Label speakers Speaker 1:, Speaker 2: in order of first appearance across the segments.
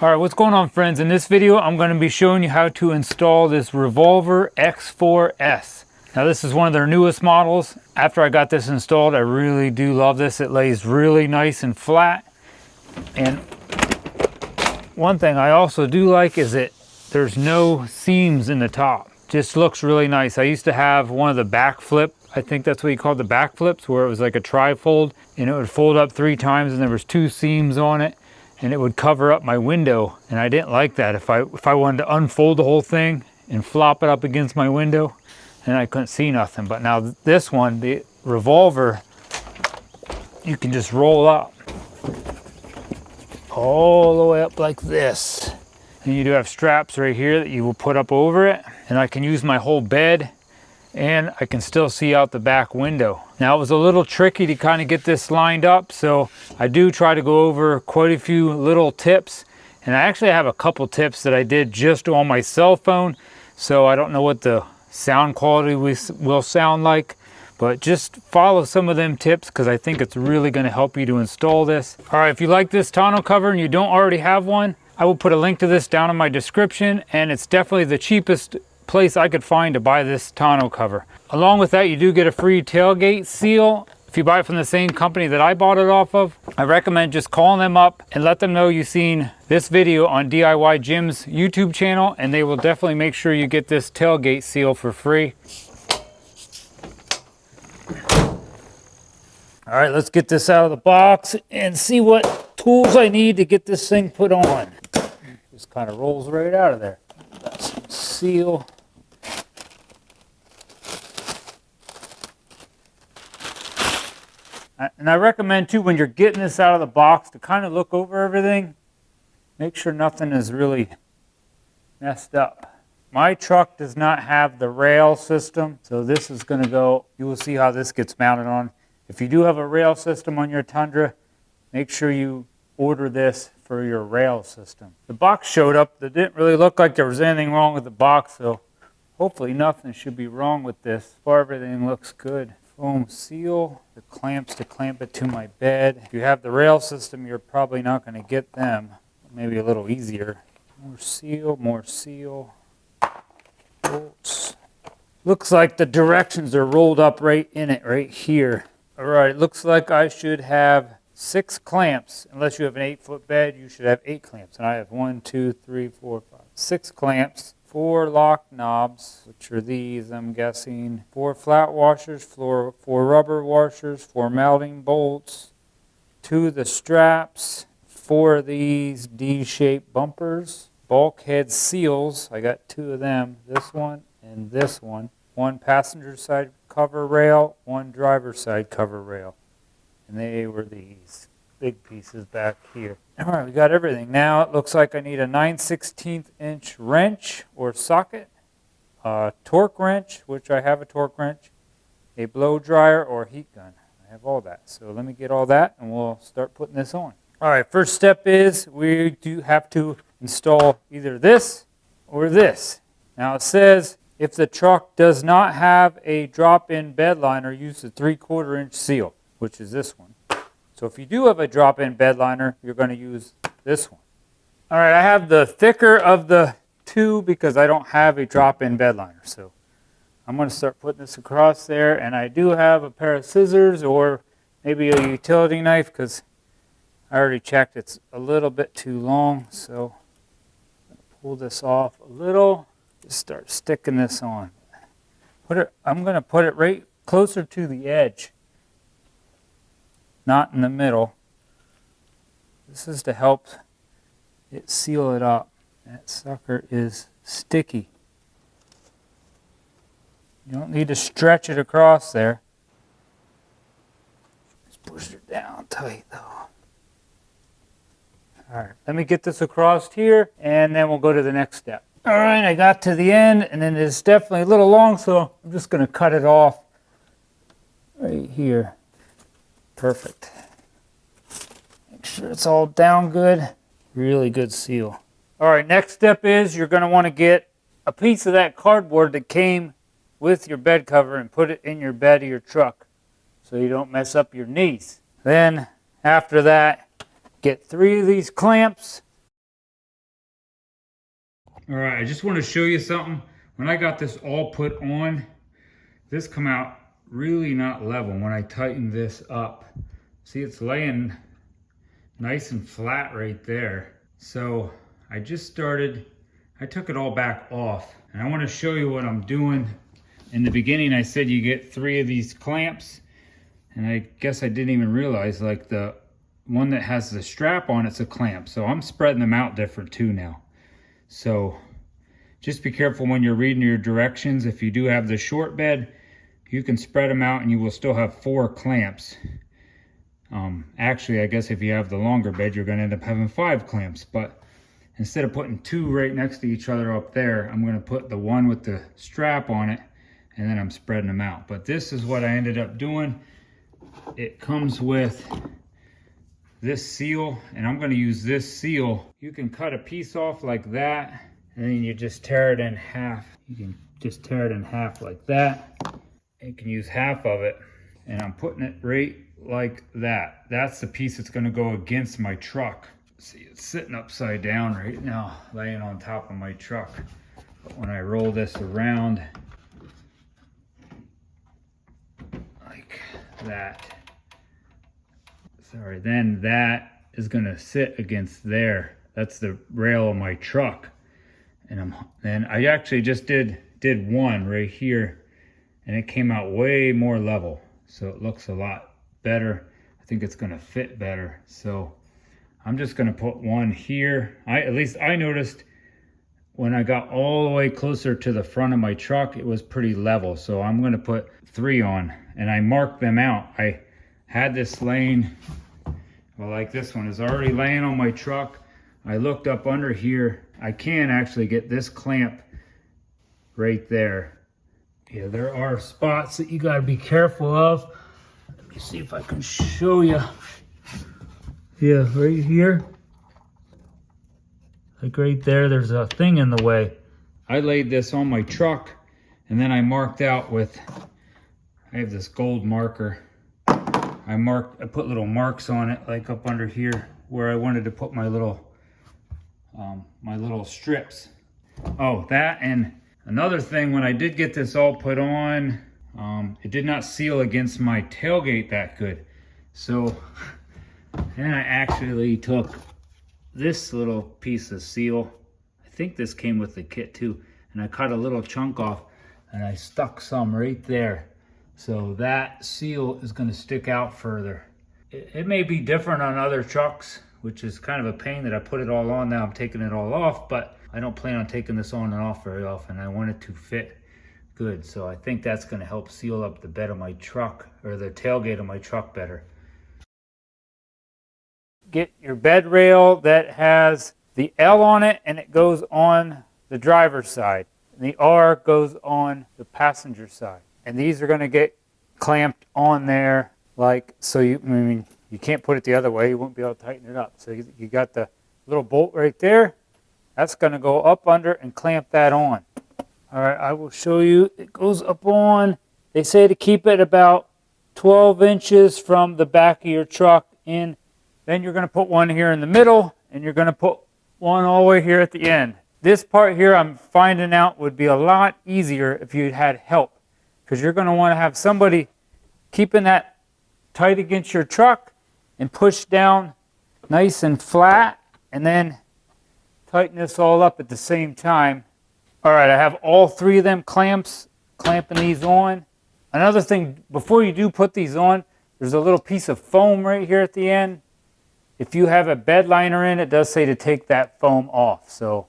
Speaker 1: All right, what's going on, friends? In this video, I'm going to be showing you how to install this Revolver X4s. Now, this is one of their newest models. After I got this installed, I really do love this. It lays really nice and flat. And one thing I also do like is that there's no seams in the top. Just looks really nice. I used to have one of the back flip, I think that's what you call the back flips, where it was like a tri-fold and it would fold up 3 times and there was 2 seams on it. And it would cover up my window, and I didn't like that. If I wanted to unfold the whole thing and flop it up against my window, then I couldn't see nothing. But now this one, the Revolver, you can just roll up all the way up like this. And you do have straps right here that you will put up over it, and I can use my whole bed, and I can still see out the back window. Now, it was a little tricky to kind of get this lined up, so I do try to go over quite a few little tips. And I actually have a couple tips that I did just on my cell phone, so I don't know what the sound quality will sound like, but just follow some of them tips because I think it's really going to help you to install this. All right, if you like this tonneau cover and you don't already have one, I will put a link to this down in my description, and it's definitely the cheapest place I could find to buy this tonneau cover. Along with that, you do get a free tailgate seal if you buy it from the same company that I bought it off of. I recommend just calling them up and let them know you've seen this video on DIY Jim's YouTube channel, and they will definitely make sure you get this tailgate seal for free. All right, let's get this out of the box and see what tools I need to get this thing put on. Just kind of rolls right out of there. Got some seal. And I recommend too, when you're getting this out of the box, to kind of look over everything. Make sure nothing is really messed up. My truck does not have the rail system, so this is going to go, you will see how this gets mounted on. If you do have a rail system on your Tundra, make sure you order this for your rail system. The box showed up. It didn't really look like there was anything wrong with the box, so hopefully nothing should be wrong with this. So far, everything looks good. Foam seal, the clamps to clamp it to my bed. If you have the rail system, you're probably not going to get them. Maybe a little easier. More seal, bolts. Looks like the directions are rolled up right in it, right here. All right, looks like I should have 6 clamps. Unless you have an 8-foot bed, you should have 8 clamps. And I have 1, 2, 3, 4, 5, 6 clamps. 4 lock knobs, which are these, I'm guessing. 4 flat washers, 4 rubber washers, 4 mounting bolts, 2 of the straps, 4 of these D-shaped bumpers, bulkhead seals. I got 2 of them, this one and this one. 1 passenger side cover rail, 1 driver side cover rail. And they were these big pieces back here. All right, we got everything. Now it looks like I need a 9/16 inch wrench or socket, a torque wrench, which I have a torque wrench, a blow dryer or heat gun. I have all that. So let me get all that and we'll start putting this on. All right, first step is we do have to install either this or this. Now it says if the truck does not have a drop-in bed liner, use the 3/4 inch seal, which is this one. So if you do have a drop-in bed liner, you're going to use this one. All right, I have the thicker of the 2 because I don't have a drop-in bed liner. So I'm going to start putting this across there. And I do have a pair of scissors or maybe a utility knife because I already checked it's a little bit too long. So I'm going to pull this off a little. Just start sticking this on. I'm going to put it right closer to the edge. Not in the middle. This is to help it seal it up. That sucker is sticky. You don't need to stretch it across there. Just push it down tight though. All right, let me get this across here and then we'll go to the next step. All right, I got to the end and then it's definitely a little long, so I'm just going to cut it off right here. Perfect. Make sure it's all down good. Really good seal. All right, next step is you're going to want to get a piece of that cardboard that came with your bed cover and put it in your bed of your truck so you don't mess up your knees. Then after that, get 3 of these clamps All right, I just want to show you something. When I got this all put on, this come out really not level when I tighten this up. See, it's laying nice and flat right there. So I took it all back off, and I want to show you what I'm doing. In the beginning, I said you get 3 of these clamps, and I guess I didn't even realize, like, the one that has the strap on it's a clamp. So I'm spreading them out different too now. So just be careful when you're reading your directions. If you do have the short bed, you can spread them out and you will still have 4 clamps. Actually, I guess if you have the longer bed, you're going to end up having 5 clamps. But instead of putting 2 right next to each other up there, I'm going to put the one with the strap on it, and then I'm spreading them out. But this is what I ended up doing. It comes with this seal, and I'm going to use this seal. You can cut a piece off like that, and then you just tear it in half. You can just tear it in half like that. You can use half of it, and I'm putting it right like that. That's the piece that's going to go against my truck. See, it's sitting upside down right now, laying on top of my truck. But when I roll this around like that, sorry, then that is going to sit against there. That's the rail of my truck. And I actually just did one right here, and it came out way more level. So it looks a lot better. I think it's going to fit better. So I'm just going to put one here. At least I noticed when I got all the way closer to the front of my truck, it was pretty level. So I'm going to put 3 on, and I marked them out. I had this laying, well, like this one is already laying on my truck. I looked up under here. I can actually get this clamp right there. Yeah, there are spots that you got to be careful of. Let me see if I can show you. Yeah, right here. Like right there, there's a thing in the way. I laid this on my truck, and then I marked out with, I have this gold marker. I put little marks on it, like up under here, where I wanted to put my little strips. Oh, that, and another thing, when I did get this all put on, it did not seal against my tailgate that good. So then I actually took this little piece of seal. I think this came with the kit too. And I cut a little chunk off, and I stuck some right there. So that seal is going to stick out further. It may be different on other trucks, which is kind of a pain that I put it all on. Now I'm taking it all off, but I don't plan on taking this on and off very often. I want it to fit good. So I think that's going to help seal up the bed of my truck, or the tailgate of my truck, better. Get your bed rail that has the L on it, and it goes on the driver's side. And the R goes on the passenger side. And these are going to get clamped on there, like, so you can't put it the other way. You won't be able to tighten it up. So you got the little bolt right there. That's going to go up under and clamp that on. All right, I will show you. It goes up on, they say to keep it about 12 inches from the back of your truck in. Then you're going to put one here in the middle, and you're going to put one all the way here at the end. This part here, I'm finding out, would be a lot easier if you had help, because you're going to want to have somebody keeping that tight against your truck and push down nice and flat, and then tighten this all up at the same time. All right, I have all 3 of them clamping these on. Another thing, before you do put these on, there's a little piece of foam right here at the end. If you have a bed liner in, it does say to take that foam off. So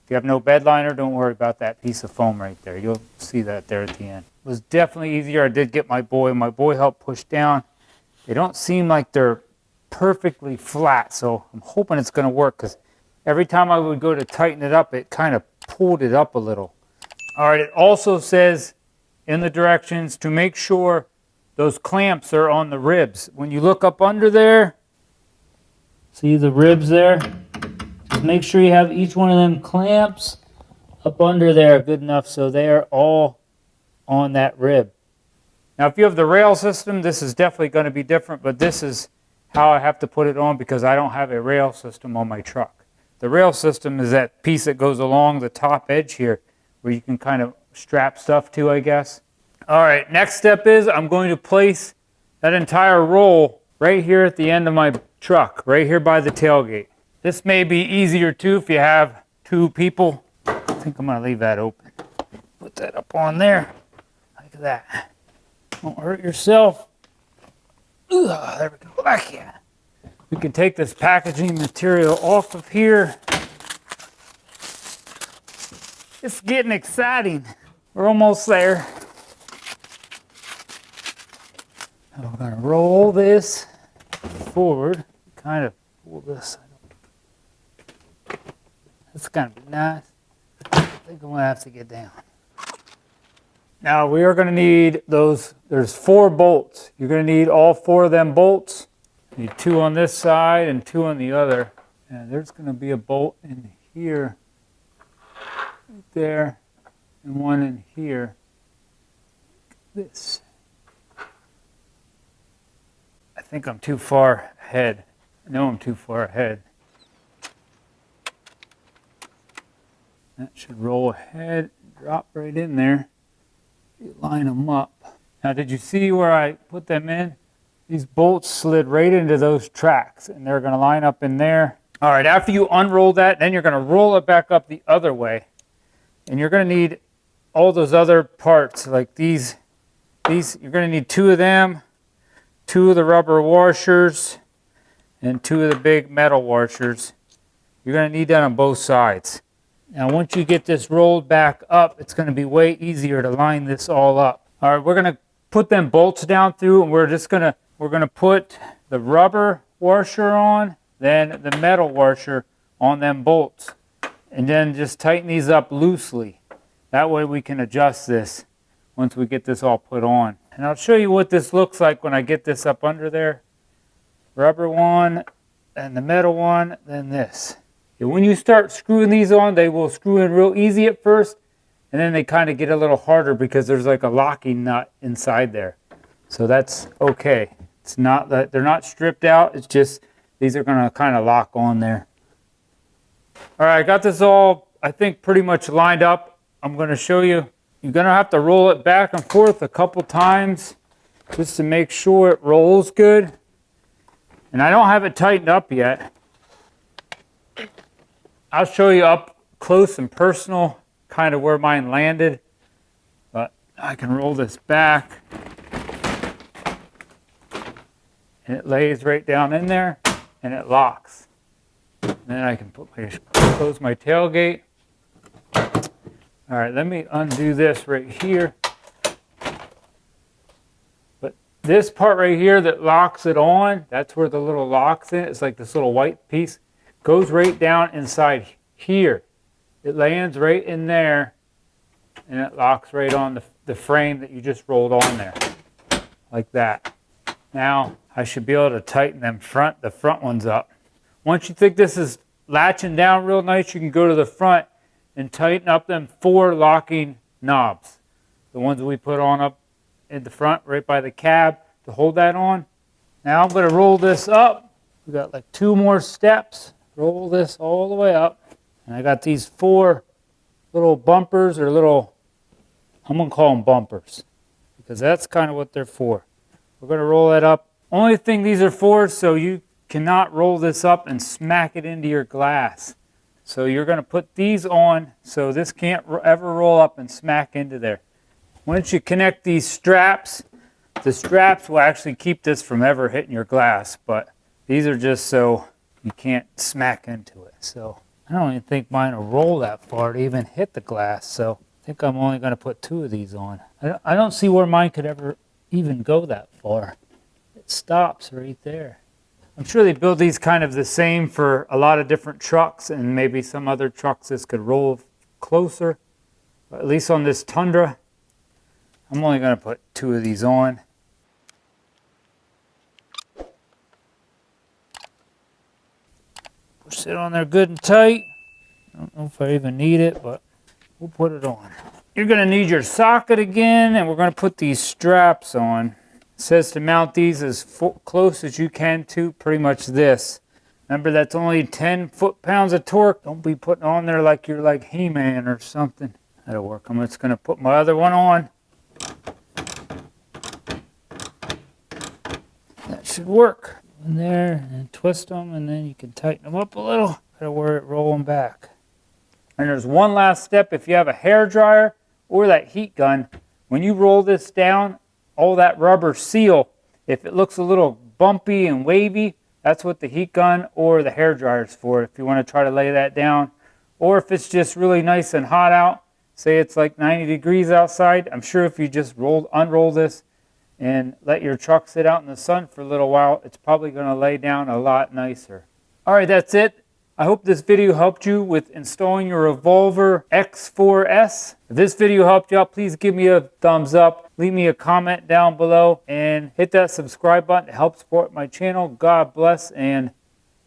Speaker 1: if you have no bed liner, don't worry about that piece of foam right there. You'll see that there at the end. It was definitely easier. I did get my boy helped push down. They don't seem like they're perfectly flat, so I'm hoping it's going to work, because every time I would go to tighten it up, it kind of pulled it up a little. All right, it also says in the directions to make sure those clamps are on the ribs. When you look up under there, see the ribs there? Just make sure you have each one of them clamps up under there good enough so they are all on that rib. Now, if you have the rail system, this is definitely going to be different, but this is how I have to put it on, because I don't have a rail system on my truck. The rail system is that piece that goes along the top edge here where you can kind of strap stuff to, I guess. All right, next step is I'm going to place that entire roll right here at the end of my truck, right here by the tailgate. This may be easier too if you have two people. I think I'm gonna leave that open. Put that up on there, like that. Don't hurt yourself. Ugh, there we go, back in. We can take this packaging material off of here. It's getting exciting. We're almost there. So we're gonna roll this forward, kind of pull this. It's gonna be nice. I think I'm gonna have to get down. Now we are gonna need those, there's 4 bolts. You're gonna need all 4 of them bolts. You need 2 on this side and 2 on the other. And there's gonna be a bolt in here, right there, and one in here. This. I think I'm too far ahead. I know I'm too far ahead. That should roll ahead, drop right in there. You line them up. Now, did you see where I put them in? These bolts slid right into those tracks, and they're going to line up in there. All right, after you unroll that, then you're going to roll it back up the other way. And you're going to need all those other parts, like these. You're going to need 2 of them, 2 of the rubber washers, and 2 of the big metal washers. You're going to need that on both sides. Now, once you get this rolled back up, it's going to be way easier to line this all up. All right, we're going to put them bolts down through, and we're going to put the rubber washer on, then the metal washer on them bolts, and then just tighten these up loosely. That way we can adjust this once we get this all put on. And I'll show you what this looks like when I get this up under there. Rubber one, and the metal one, then this. And when you start screwing these on, they will screw in real easy at first, and then they kind of get a little harder because there's like a locking nut inside there. So that's okay. It's not that they're not stripped out, it's just these are going to kind of lock on there. All right, I got this all, I think, pretty much lined up. I'm going to show you. You're going to have to roll it back and forth a couple times just to make sure it rolls good. And I don't have it tightened up yet. I'll show you up close and personal kind of where mine landed. But I can roll this back. And it lays right down in there and it locks. And then I can close my tailgate. All right, let me undo this right here. But this part right here that locks it on, that's where the little lock's in. It's like this little white piece. Goes right down inside here. It lands right in there, and it locks right on the frame that you just rolled on there, like that. Now, I should be able to tighten the front ones up. Once you think this is latching down real nice, you can go to the front and tighten up them 4 locking knobs. The ones that we put on up in the front, right by the cab, to hold that on. Now I'm going to roll this up. We got like 2 more steps. Roll this all the way up. And I got these 4 little bumpers, or little, I'm going to call them bumpers, because that's kind of what they're for. We're going to roll that up. Only thing these are for, so you cannot roll this up and smack it into your glass. So you're going to put these on so this can't ever roll up and smack into there. Once you connect these straps, the straps will actually keep this from ever hitting your glass, but these are just so you can't smack into it. So I don't even think mine will roll that far to even hit the glass, so I think I'm only going to put 2 of these on. I don't see where mine could ever even go that far. It stops right there. I'm sure they build these kind of the same for a lot of different trucks, and maybe some other trucks this could roll closer. But at least on this Tundra, I'm only going to put 2 of these on. Push it on there good and tight. I don't know if I even need it, but we'll put it on. You're going to need your socket again, and we're going to put these straps on. It says to mount these as close as you can to pretty much this. Remember, that's only 10 foot-pounds of torque. Don't be putting on there like you're like He-Man or something. That'll work. I'm just going to put my other one on. That should work. In there, and twist them, and then you can tighten them up a little. Gotta wear it rolling back. And there's one last step. If you have a hair dryer or that heat gun, when you roll this down, all that rubber seal, if it looks a little bumpy and wavy, that's what the heat gun or the hair dryer is for. If you want to try to lay that down, or if it's just really nice and hot out, say it's like 90 degrees outside, I'm sure if you just unroll this and let your truck sit out in the sun for a little while, it's probably going to lay down a lot nicer. All right, that's it. I hope this video helped you with installing your Revolver X4s. If this video helped you out, please give me a thumbs up. Leave me a comment down below and hit that subscribe button to help support my channel. God bless and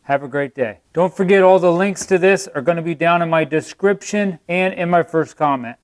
Speaker 1: have a great day. Don't forget, all the links to this are going to be down in my description and in my first comment.